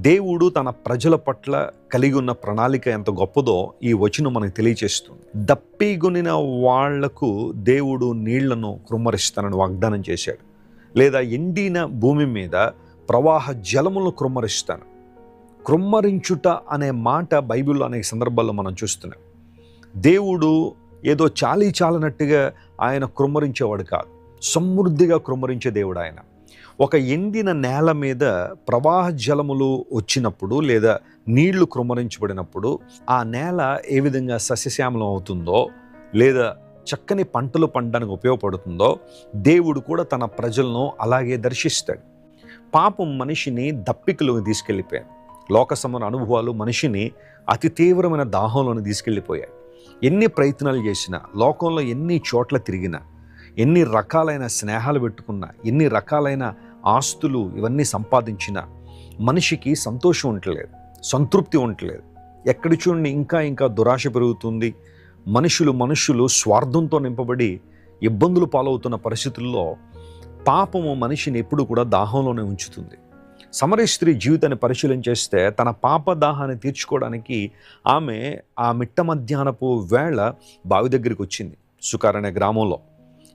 దేవుడు తన ప్రజల పట్ల కలిగి ఉన్న ప్రణాళిక ఎంత గొప్పదో ఈ వచనం మనకు తెలియచేస్తుంది. దప్పిగొనిన వాళ్లకు దేవుడు నీళ్లను కృమ్మరిస్తానని వాగ్దానం చేశాడు. లేదా ఎండిన భూమి మీద ప్రవాహ జలములను కృమ్మరిస్తాను. కృమ్మరించుట అనే మాట బైబిల్లో అనేక సందర్భాల్లో మనం చూస్తున్నాం. దేవుడు ఏదో చాలినట్టుగా ఆయన కృమ్మరించేవాడు కాదు, సమృద్ధిగా కృమ్మరించే దేవుడు ఆయన. ఒక ఎండిన నేల మీద ప్రవాహ జలములు వచ్చినప్పుడు లేదా నీళ్లు కృమ్మరించబడినప్పుడు ఆ నేల ఏ విధంగా సస్యశ్యామలం అవుతుందో లేదా చక్కని పంటలు పండడానికి ఉపయోగపడుతుందో దేవుడు కూడా తన ప్రజలను అలాగే దర్శిస్తాడు. పాపం మనిషిని దప్పికలోకి తీసుకెళ్ళిపోయాడు. లోక సంబంధ అనుభవాలు మనిషిని అతి తీవ్రమైన దాహంలోకి తీసుకెళ్ళిపోయాయి. ఎన్ని ప్రయత్నాలు చేసినా, లోకంలో ఎన్ని చోట్ల తిరిగినా, ఎన్ని రకాలైన స్నేహాలు పెట్టుకున్నా, ఎన్ని రకాలైన ఆస్తులు ఇవన్నీ సంపాదించినా మనిషికి సంతోషం ఉండలేదు, సంతృప్తి ఉండలేదు. ఎక్కడి చూడండి ఇంకా దురాశ పెరుగుతుంది. మనుషులు స్వార్థంతో నింపబడి ఇబ్బందులు పాలవుతున్న పరిస్థితుల్లో పాపము మనిషిని ఎప్పుడు కూడా దాహంలోనే ఉంచుతుంది. సమరయ స్త్రీ జీవితాన్ని పరిశీలన చేస్తే తన పాప దాహాన్ని తీర్చుకోవడానికి ఆమె ఆ మిట్ట మధ్యాహ్నపు వేళ బావి దగ్గరికి వచ్చింది, సుకార్ అనే గ్రామంలో.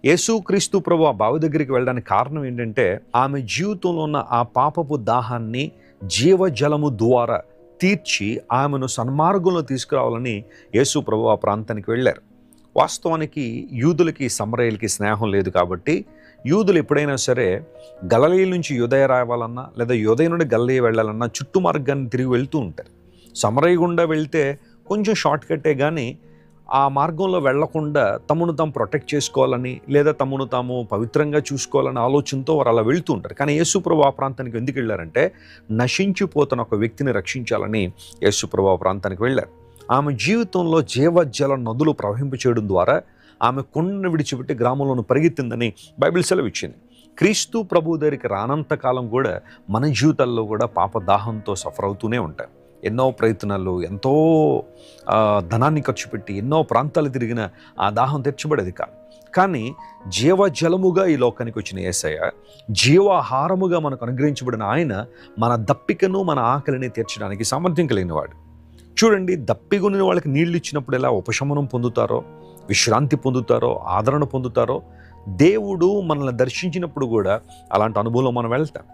యేసుక్రీస్తు ప్రభు ఆ బావి దగ్గరికి వెళ్ళడానికి కారణం ఏంటంటే ఆమె జీవితంలో ఉన్న ఆ పాపపు దాహాన్ని జీవజలము ద్వారా తీర్చి ఆమెను సన్మార్గంలో తీసుకురావాలని యేసు ప్రభు ఆ ప్రాంతానికి వెళ్ళారు. వాస్తవానికి యూదులకి సమరయులకి స్నేహం లేదు కాబట్టి యూదులు ఎప్పుడైనా సరే గలిలయ నుంచి యూదయ రావాలన్నా లేదా యూదయ నుండి గలిలయ వెళ్ళాలన్నా చుట్టు మార్గాన్ని తిరిగి వెళ్తూ ఉంటారు. సమరయ గుండా వెళ్తే కొంచెం షార్ట్ కట్టే కానీ ఆ మార్గంలో వెళ్లకుండా తమను తాము ప్రొటెక్ట్ చేసుకోవాలని లేదా తమను తాము పవిత్రంగా చూసుకోవాలని ఆలోచనతో వారు అలా వెళ్తూ ఉంటారు. కానీ యేసుప్రభు ఆ ప్రాంతానికి ఎందుకు వెళ్ళారంటే నశించిపోతున్న ఒక వ్యక్తిని రక్షించాలని యేసుప్రభు ఆ ప్రాంతానికి వెళ్ళారు. ఆమె జీవితంలో జీవజల నదులు ప్రవహింప చేయడం ద్వారా ఆమె కొండను విడిచిపెట్టి గ్రామంలోను పరిగెత్తిందని బైబిల్ సెలవిచ్చింది. క్రీస్తు ప్రభు దగ్గరికి రానంత కాలం కూడా మన జీవితాల్లో కూడా పాపదాహంతో సఫర్ అవుతూనే ఉంటాయి. ఎన్నో ప్రయత్నాలు, ఎంతో ధనాన్ని ఖర్చు పెట్టి ఎన్నో ప్రాంతాలు తిరిగిన ఆ దాహం తీర్చబడేది కాదు. కానీ జీవజలముగా ఈ లోకానికి వచ్చిన యేసయ్య, జీవాహారముగా మనకు అనుగ్రహించబడిన ఆయన మన దప్పికను మన ఆకలిని తీర్చడానికి సామర్థ్యం కలిగినవాడు. చూడండి, దప్పిగొనిన వాళ్ళకి నీళ్ళు ఇచ్చినప్పుడు ఎలా ఉపశమనం పొందుతారో, విశ్రాంతి పొందుతారో, ఆదరణ పొందుతారో, దేవుడు మనల్ని దర్శించినప్పుడు కూడా అలాంటి అనుభవంలో మనం వెళ్తాం.